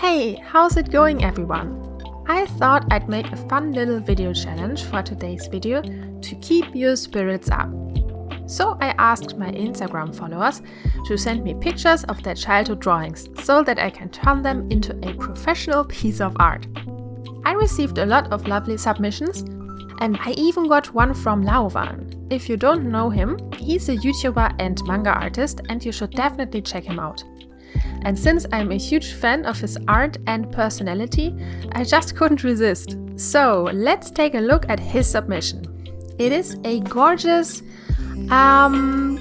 Hey, how's it going everyone? I thought I'd make a fun little video challenge for today's video to keep your spirits up. So I asked my Instagram followers to send me pictures of their childhood drawings so that I can turn them into a professional piece of art. I received a lot of lovely submissions and I even got one from Laovaan. If you don't know him, he's a YouTuber and manga artist and you should definitely check him out. And since I'm a huge fan of his art and personality, I just couldn't resist. So let's take a look at his submission. It is a gorgeous clown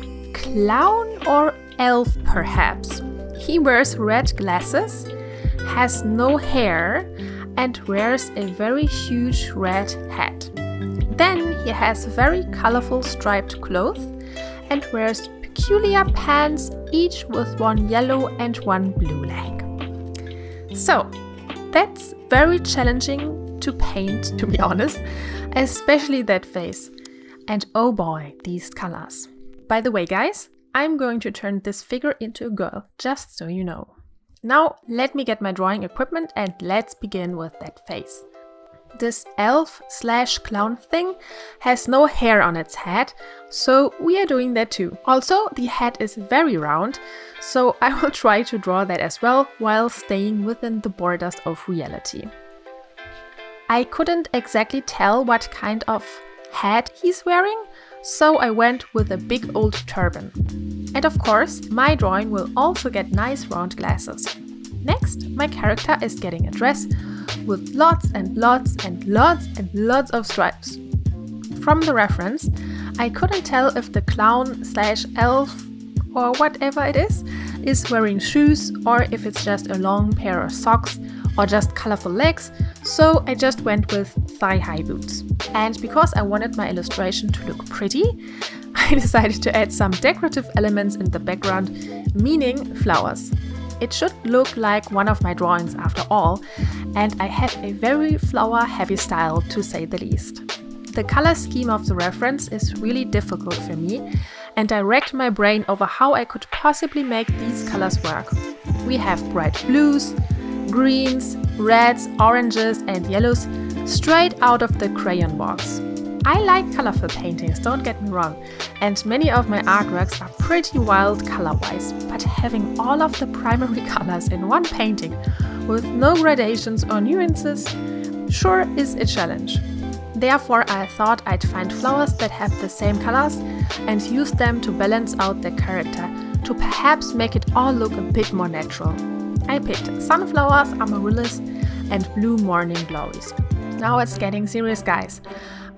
or elf perhaps. He wears red glasses, has no hair and wears a very huge red hat. Then he has very colorful striped clothes and wears peculiar pants, each with one yellow and one blue leg. So that's very challenging to paint, to be honest, especially that face. And oh boy, these colors. By the way guys, I'm going to turn this figure into a girl, just so you know. Now let me get my drawing equipment and let's begin with that face. This elf/clown thing has no hair on its head, so we are doing that too. Also, the head is very round, so I will try to draw that as well while staying within the borders of reality. I couldn't exactly tell what kind of hat he's wearing, so I went with a big old turban. And of course, my drawing will also get nice round glasses. Next, my character is getting a dress with lots and lots and lots and lots of stripes. From the reference, I couldn't tell if the clown/elf or whatever it is wearing shoes or if it's just a long pair of socks or just colorful legs, so I just went with thigh-high boots. And because I wanted my illustration to look pretty, I decided to add some decorative elements in the background, meaning flowers. It should look like one of my drawings after all, and I have a very flower-heavy style to say the least. The color scheme of the reference is really difficult for me, and I racked my brain over how I could possibly make these colors work. We have bright blues, greens, reds, oranges and yellows straight out of the crayon box. I like colorful paintings, don't get me wrong, and many of my artworks are pretty wild color-wise, but having all of the primary colors in one painting with no gradations or nuances sure is a challenge. Therefore, I thought I'd find flowers that have the same colors and use them to balance out the character to perhaps make it all look a bit more natural. I picked sunflowers, amaryllis and blue morning glories. Now it's getting serious guys.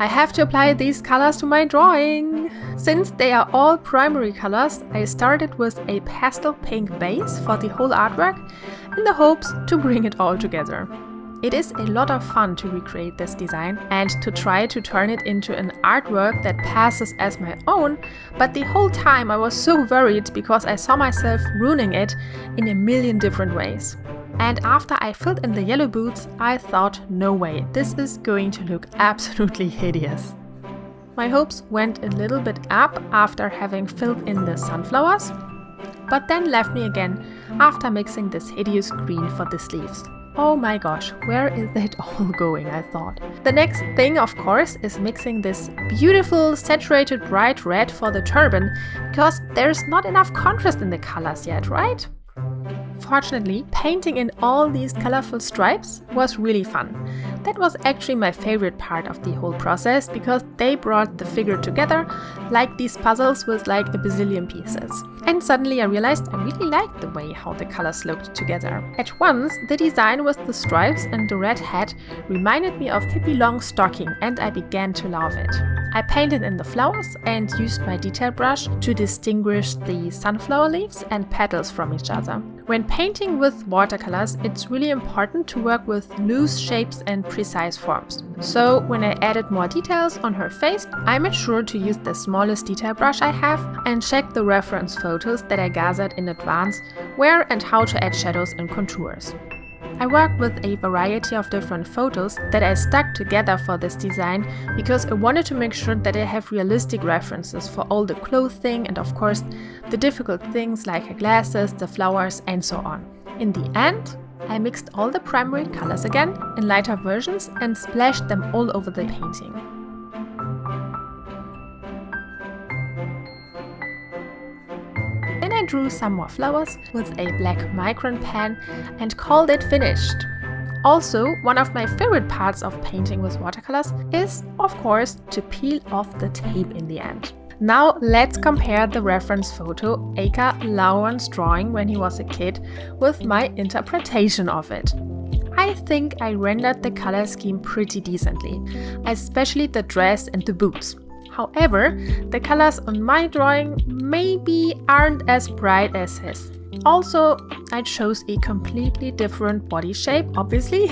I have to apply these colors to my drawing. Since they are all primary colors, I started with a pastel pink base for the whole artwork in the hopes to bring it all together. It is a lot of fun to recreate this design and to try to turn it into an artwork that passes as my own, but the whole time I was so worried because I saw myself ruining it in a million different ways. And after I filled in the yellow boots, I thought, no way, this is going to look absolutely hideous. My hopes went a little bit up after having filled in the sunflowers, but then left me again after mixing this hideous green for the sleeves. Oh my gosh, where is it all going, I thought. The next thing, of course, is mixing this beautiful saturated bright red for the turban, because there's not enough contrast in the colors yet, right? Fortunately, painting in all these colorful stripes was really fun. That was actually my favorite part of the whole process because they brought the figure together like these puzzles with like a bazillion pieces. And suddenly I realized I really liked the way how the colors looked together. At once, the design with the stripes and the red hat reminded me of Pippi Longstocking and I began to love it. I painted in the flowers and used my detail brush to distinguish the sunflower leaves and petals from each other. When painting with watercolors, it's really important to work with loose shapes and precise forms. So when I added more details on her face, I made sure to use the smallest detail brush I have and check the reference photos that I gathered in advance where and how to add shadows and contours. I worked with a variety of different photos that I stuck together for this design because I wanted to make sure that I have realistic references for all the clothing and of course the difficult things like her glasses, the flowers and so on. In the end, I mixed all the primary colors again in lighter versions and splashed them all over the painting. Then I drew some more flowers with a black micron pen and called it finished. Also, one of my favorite parts of painting with watercolors is, of course, to peel off the tape in the end. Now let's compare the reference photo, aka Laovaan's drawing when he was a kid, with my interpretation of it. I think I rendered the color scheme pretty decently, especially the dress and the boots. However, the colors on my drawing maybe aren't as bright as his. Also, I chose a completely different body shape, obviously.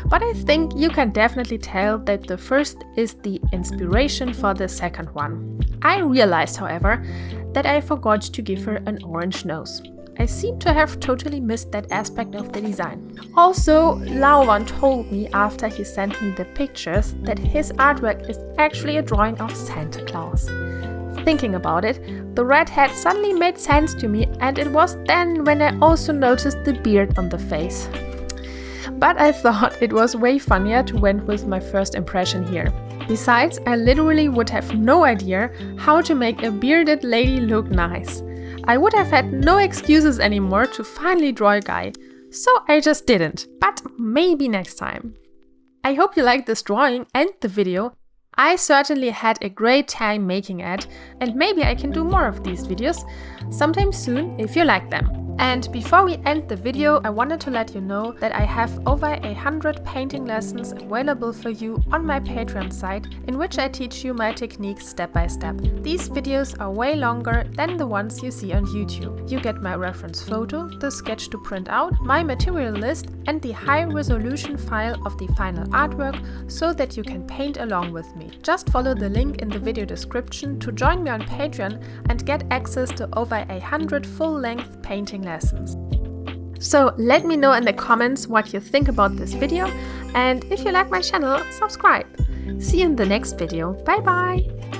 But I think you can definitely tell that the first is the inspiration for the second one. I realized, however, that I forgot to give her an orange nose. I seem to have totally missed that aspect of the design. Also, Laovaan told me after he sent me the pictures that his artwork is actually a drawing of Santa Claus. Thinking about it, the red hat suddenly made sense to me, and it was then when I also noticed the beard on the face. But I thought it was way funnier to went with my first impression here. Besides, I literally would have no idea how to make a bearded lady look nice. I would have had no excuses anymore to finally draw a guy. So I just didn't, but maybe next time. I hope you liked this drawing and the video. I certainly had a great time making it, and maybe I can do more of these videos sometime soon if you like them. And before we end the video, I wanted to let you know that I have over 100 painting lessons available for you on my Patreon site, in which I teach you my techniques step by step. These videos are way longer than the ones you see on YouTube. You get my reference photo, the sketch to print out, my material list, and the high-resolution file of the final artwork so that you can paint along with me. Just follow the link in the video description to join me on Patreon and get access to over 100 full-length painting lessons. So let me know in the comments what you think about this video, and if you like my channel, subscribe. See you in the next video. Bye bye!